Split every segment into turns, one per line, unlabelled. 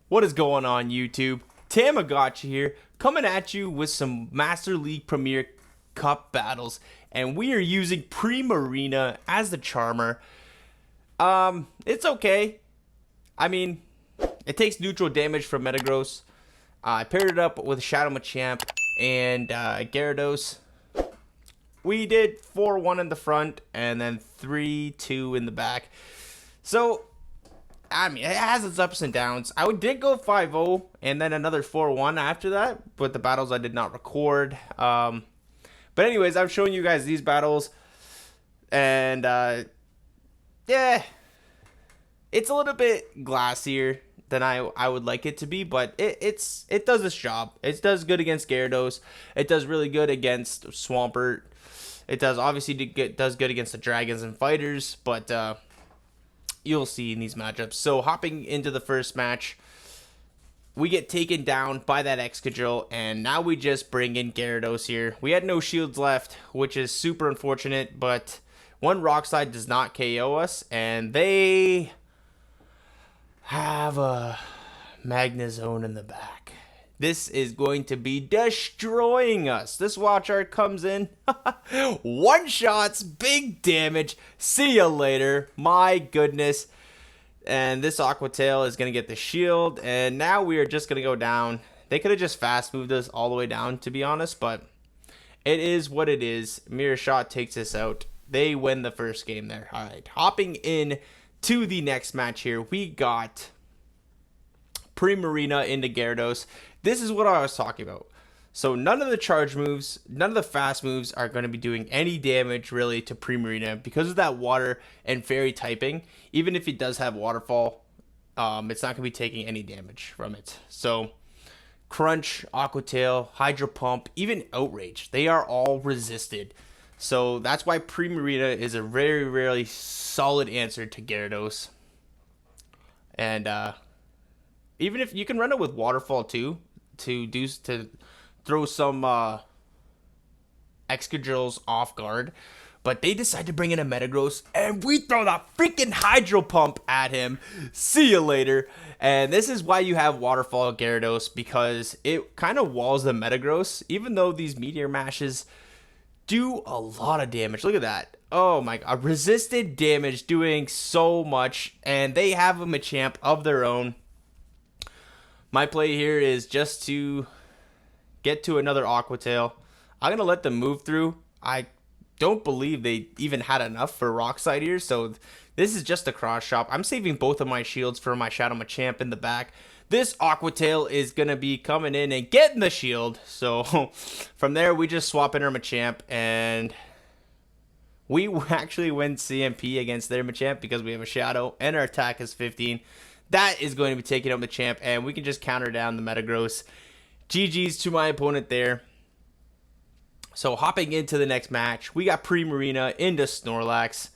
What is going on, YouTube? Thammagotcha here, coming at you with some Master League Premier Cup battles, and we are using Primarina as the Charmer. It's okay. I mean, it takes neutral damage from Metagross. I paired it up with Shadow Machamp and Gyarados. We did 4-1 in the front and then 3-2 in the back. So, I mean, it has its ups and downs. I did go 5-0 and then another 4-1 after that, but the battles I did not record. But anyways, I'm showing you guys these battles, and yeah, it's a little bit glassier than I would like it to be, but it does its job. It does good against Gyarados. It does really good against Swampert. It does obviously does good against the Dragons and Fighters, but you'll see in these matchups. So hopping into the first match, we get taken down by that Excadrill, and now we just bring in Gyarados here. We had no shields left, which is super unfortunate, but one Rock Slide does not KO us, and they have a Magnezone in the back. This is going to be destroying us. This watch art comes in. One shots, big damage. See ya later. My goodness. And this Aqua Tail is going to get the shield. And now we are just going to go down. They could have just fast moved us all the way down, to be honest. But it is what it is. Mirror Shot takes us out. They win the first game there. All right. Hopping in to the next match here. We got Primarina into Gyarados. This is what I was talking about. So none of the charge moves, none of the fast moves are going to be doing any damage really to Primarina because of that water and fairy typing. Even if it does have waterfall, it's not going to be taking any damage from it. So Crunch, Aqua Tail, Hydro Pump, even Outrage, they are all resisted. So that's why Primarina is a very, really solid answer to Gyarados. And even if you can run it with waterfall too, to throw some Excadrills off guard, but they decide to bring in a Metagross, and we throw the freaking Hydro Pump at him. See you later. And this is why you have waterfall Gyarados, because it kind of walls the Metagross, even though these Meteor Mashes do a lot of damage. Look at that. Oh my god, resisted damage doing so much, and they have a Machamp of their own. My play here is just to get to another Aqua Tail. I'm going to let them move through. I don't believe they even had enough for Rock Slide here, so this is just a cross shop. I'm saving both of my shields for my Shadow Machamp in the back. This Aqua Tail is going to be coming in and getting the shield. So from there, we just swap in our Machamp, and we actually win CMP against their Machamp because we have a Shadow and our attack is 15. That is going to be taking out the champ, and we can just counter down the Metagross. GG's to my opponent there. So hopping into the next match, we got Primarina into Snorlax.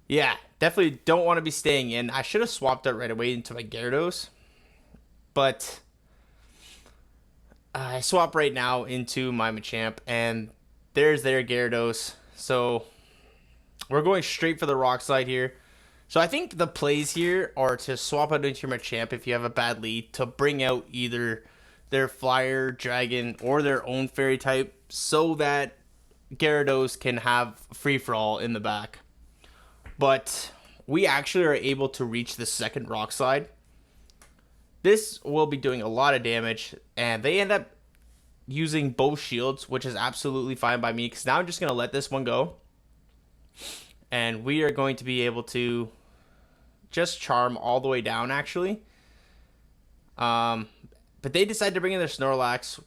Yeah, definitely don't want to be staying in. I should have swapped out right away into my Gyarados, but I swap right now into my Machamp, and there's their Gyarados. So we're going straight for the Rock Slide here. So I think the plays here are to swap out into your Machamp if you have a bad lead, to bring out either their Flyer, Dragon, or their own Fairy type, so that Gyarados can have free-for-all in the back. But we actually are able to reach the second Rock Slide. This will be doing a lot of damage, and they end up using both shields, which is absolutely fine by me, because now I'm just going to let this one go. And we are going to be able to just charm all the way down, actually. But they decide to bring in their Snorlax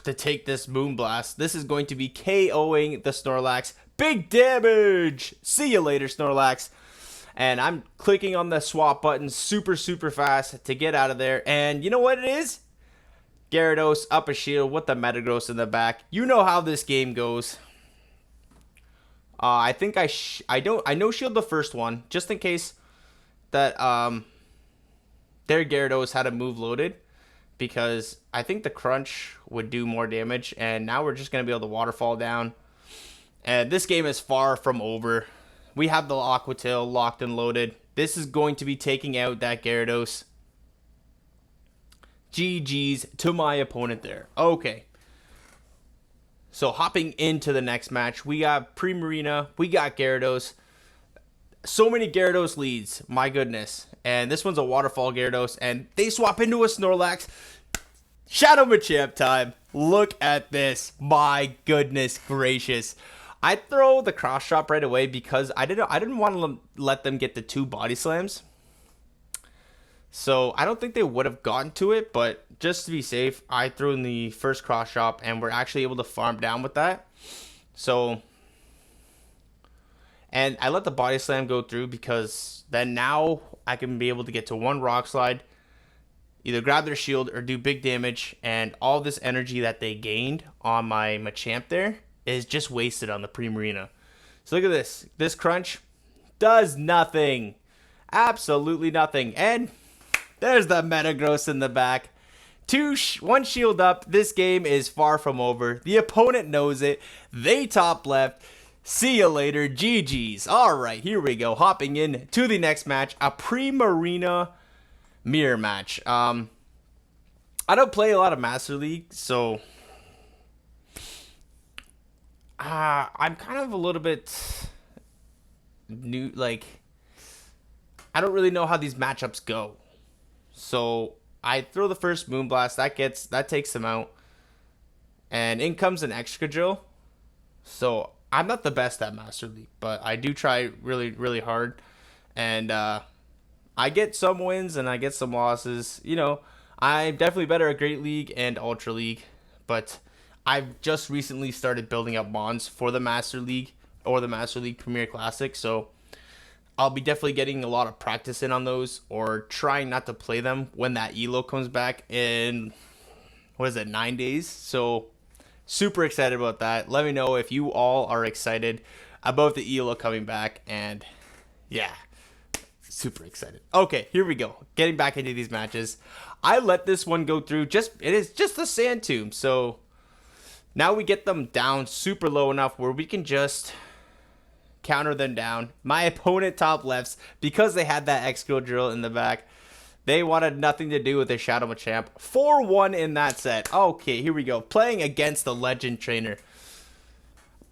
to take this Moonblast. This is going to be KOing the Snorlax. Big damage! See you later, Snorlax. And I'm clicking on the swap button super, super fast to get out of there. And you know what it is? Gyarados up a shield with the Metagross in the back. You know how this game goes. I think I no shield the first one, just in case that their Gyarados had a move loaded, because I think the Crunch would do more damage, and now we're just going to be able to waterfall down. And this game is far from over. We have the Aqua Tail locked and loaded. This is going to be taking out that Gyarados. GG's to my opponent there. Okay. So hopping into the next match, we got Primarina, we got Gyarados. So many Gyarados leads, my goodness. And this one's a Waterfall Gyarados, and they swap into a Snorlax. Shadow Machamp time. Look at this. My goodness gracious. I throw the cross chop right away because I didn't want to let them get the 2 body slams. So I don't think they would have gotten to it, but just to be safe, I threw in the first cross chop, and we're actually able to farm down with that. So, and I let the body slam go through because then now I can be able to get to 1 rock slide, either grab their shield or do big damage, and all this energy that they gained on my Machamp there is just wasted on the Primarina. So look at this. This crunch does nothing. Absolutely nothing. And there's the Metagross in the back. 1 shield up. This game is far from over. The opponent knows it. They top left. See you later. GG's. Alright, here we go. Hopping in to the next match. A Primarina mirror match. I don't play a lot of Master League, so I'm kind of a little bit new. Like, I don't really know how these matchups go. So I throw the first Moonblast. That takes them out, and in comes an Excadrill. So I'm not the best at Master League, but I do try really, really hard, and I get some wins and I get some losses. You know, I'm definitely better at Great League and Ultra League, but I've just recently started building up Mons for the Master League or the Master League Premier Classic, so I'll be definitely getting a lot of practice in on those, or trying not to play them when that ELO comes back in, 9 days. So super excited about that. Let me know if you all are excited about the ELO coming back, and yeah, super excited. Okay, here we go. Getting back into these matches. I let this one go through. It is just a Sand Tomb, so now we get them down super low enough where we can just counter them down. My opponent top lefts, because they had that Excadrill in the back, they wanted nothing to do with their Shadow Machamp. 4-1 in that set. Okay, here we go. Playing against the Legend Trainer.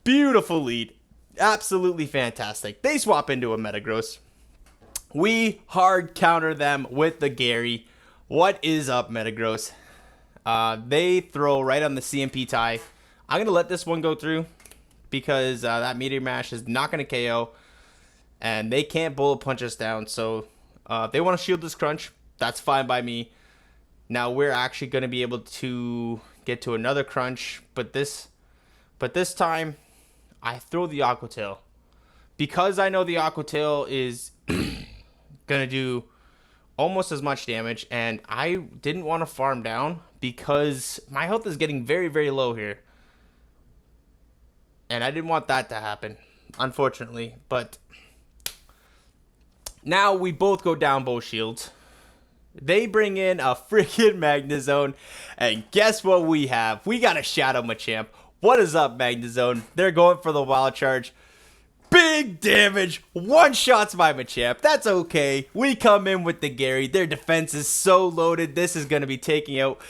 Beautiful lead. Absolutely fantastic. They swap into a Metagross. We hard counter them with the Gary. What is up, Metagross? They throw right on the CMP tie. I'm going to let this one go through, because that Meteor Mash is not going to KO, and they can't bullet punch us down. So if they want to shield this crunch, that's fine by me. Now we're actually going to be able to get to another crunch, but this time I throw the Aqua Tail, because I know the Aqua Tail is going to do almost as much damage, and I didn't want to farm down because my health is getting very, very low here. And I didn't want that to happen, unfortunately. But now we both go down both shields. They bring in a freaking Magnezone. And guess what we have? We got a Shadow Machamp. What is up, Magnezone? They're going for the Wild Charge. Big damage. One shots my Machamp. That's okay. We come in with the Gary. Their defense is so loaded. This is going to be taking out.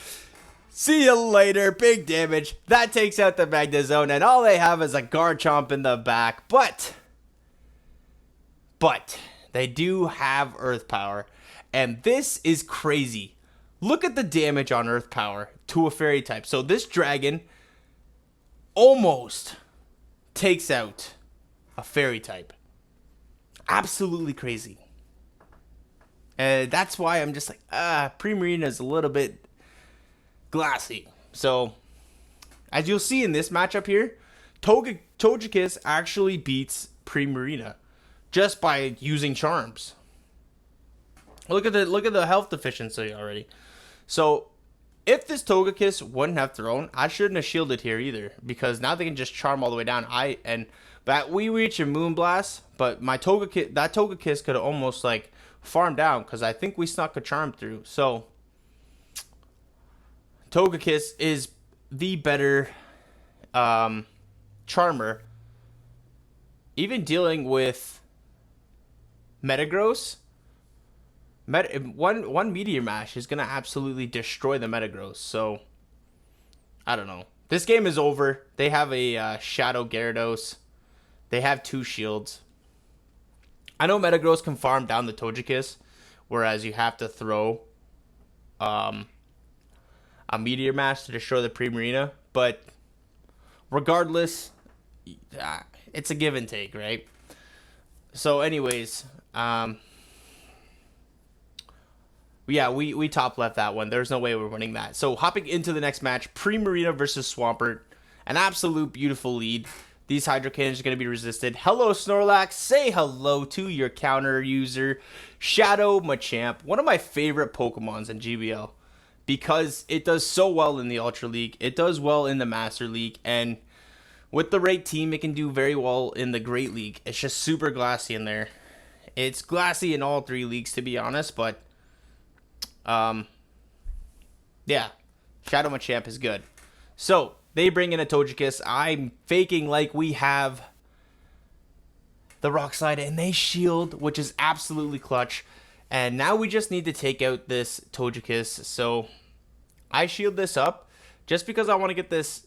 See you later. Big damage. That takes out the Magnezone, and all they have is a Garchomp in the back. But they do have Earth Power, and this is crazy. Look at the damage on Earth Power to a Fairy type. So this Dragon almost takes out a Fairy type. Absolutely crazy. And that's why I'm just like, Primarina is a little bit glassy. So, as you'll see in this matchup here, Togekiss actually beats Primarina just by using charms. Look at the health deficiency already. So, if this Togekiss wouldn't have thrown, I shouldn't have shielded here either, because now they can just charm all the way down. But we reach a Moonblast, but that Togekiss could have almost like farmed down, because I think we snuck a charm through. So Togekiss is the better charmer. Even dealing with Metagross, one Meteor Mash is gonna absolutely destroy the Metagross. So I don't know. This game is over. They have a Shadow Gyarados. They have 2 shields. I know Metagross can farm down the Togekiss, whereas you have to throw a Meteor Mash to destroy the Primarina. But regardless, it's a give and take, right? So anyways, yeah, we top left that one. There's no way we're winning that. So hopping into the next match, Primarina versus Swampert. An absolute beautiful lead. These Hydro Cannons are going to be resisted. Hello, Snorlax. Say hello to your counter user, Shadow Machamp. One of my favorite Pokemons in GBL. Because it does so well in the Ultra League. It does well in the Master League. And with the right team, it can do very well in the Great League. It's just super glassy in there. It's glassy in all 3 leagues, to be honest. But, yeah. Shadow Machamp is good. So, they bring in a Togekiss. I'm faking like we have the Rock Slide, and they shield, which is absolutely clutch. And now we just need to take out this Togekiss. So I shield this up just because I want to get this.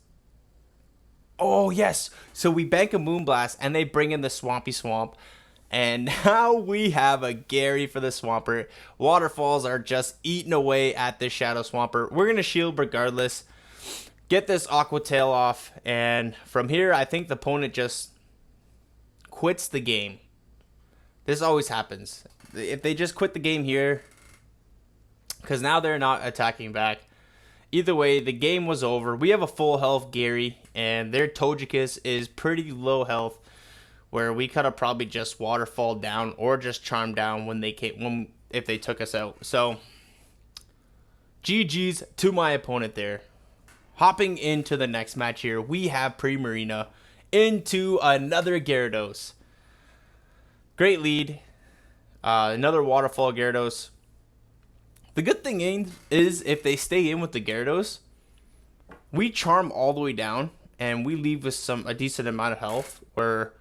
Oh, yes. So we bank a Moonblast, and they bring in the Swampy Swamp. And now we have a Gary for the Swampert. Waterfalls are just eating away at this Shadow Swampert. We're going to shield regardless. Get this Aqua Tail off, and from here, I think the opponent just quits the game. This always happens. If they just quit the game here, because now they're not attacking back. Either way, the game was over. We have a full health Gary, and their Togekiss is pretty low health, where we could have probably just Waterfall down or just Charm down when they came, if they took us out. So, GG's to my opponent there. Hopping into the next match here, we have Primarina into another Gyarados. Great lead. Another Waterfall Gyarados. The good thing is if they stay in with the Gyarados, we Charm all the way down, and we leave with a decent amount of health where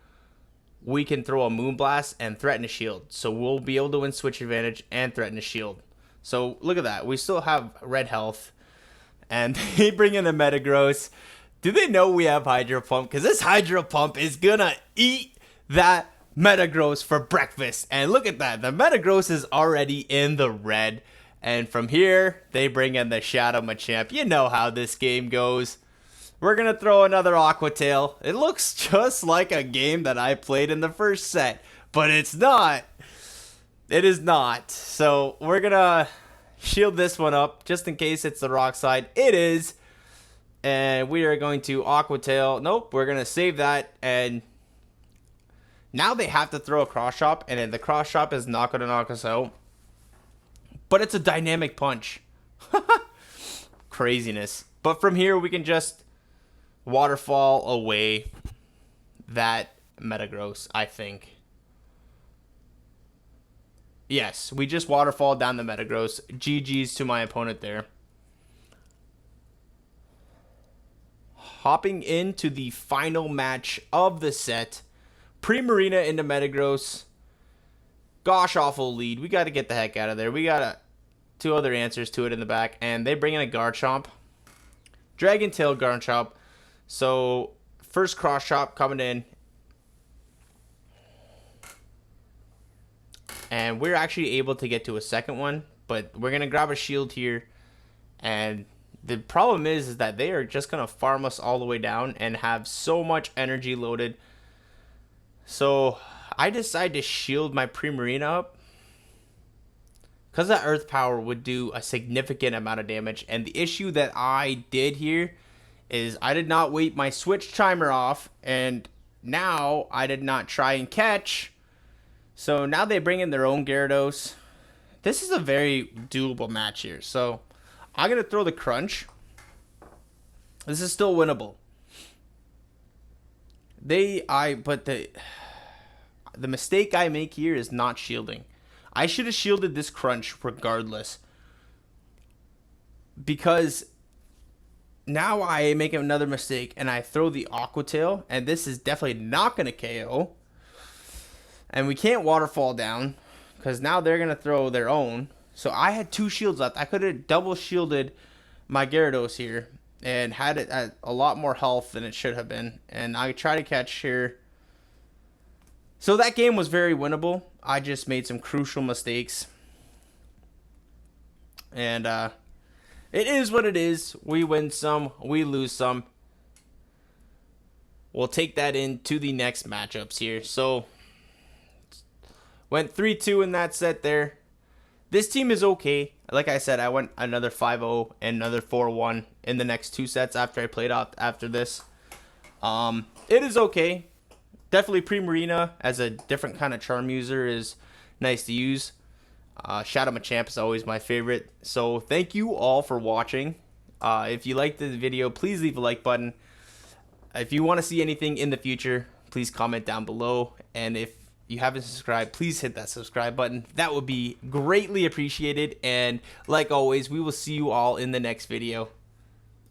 we can throw a Moonblast and threaten a shield. So we'll be able to win switch advantage and threaten a shield. So look at that. We still have red health. And they bring in the Metagross. Do they know we have Hydro Pump? Because this Hydro Pump is going to eat that Metagross for breakfast. And look at that. The Metagross is already in the red. And from here, they bring in the Shadow Machamp. You know how this game goes. We're going to throw another Aqua Tail. It looks just like a game that I played in the first set. But it's not. It is not. So we're going to shield this one up just in case it's the Rock Slide. It is. And we are going to Aqua Tail. Nope, we're going to save that. And now they have to throw a Cross Chop. And then the Cross Chop is not going to knock us out. But it's a dynamic punch. Craziness. But from here, we can just Waterfall away that Metagross, I think. Yes, we just Waterfall down the Metagross. GG's to my opponent there. Hopping into the final match of the set. Primarina into Metagross. Gosh, awful lead. We got to get the heck out of there. We got 2 other answers to it in the back. And they bring in a Garchomp. Dragon Tail Garchomp. So, first Cross Chop coming in. And we're actually able to get to a second one. But we're going to grab a shield here. And the problem is that they are just going to farm us all the way down and have so much energy loaded. So I decided to shield my Primarina up. Because that Earth Power would do a significant amount of damage. And the issue that I did here is I did not wait my switch timer off. And now I did not try and catch. So now they bring in their own Gyarados. This is a very doable match here. So I'm going to throw the Crunch. This is still winnable. But the mistake I make here is not shielding. I should have shielded this Crunch regardless. Because now I make another mistake and I throw the Aqua Tail. And this is definitely not going to KO. And we can't waterfall down because now they're going to throw their own. So I had 2 shields left. I could have double shielded my Gyarados here and had it at a lot more health than it should have been. And I tried to catch here. So that game was very winnable. I just made some crucial mistakes. And it is what it is. We win some, we lose some. We'll take that into the next matchups here. So went 3-2 in that set there. This team is okay. Like I said, I went another 5-0 and another 4-1 in the next 2 sets after I played out after this. It is okay. Definitely Primarina as a different kind of charm user is nice to use. Shadow Machamp is always my favorite. So thank you all for watching. If you liked the video, please leave a like button. If you want to see anything in the future, please comment down below. And if you haven't subscribed, please hit that subscribe button. That would be greatly appreciated. And like always, we will see you all in the next video.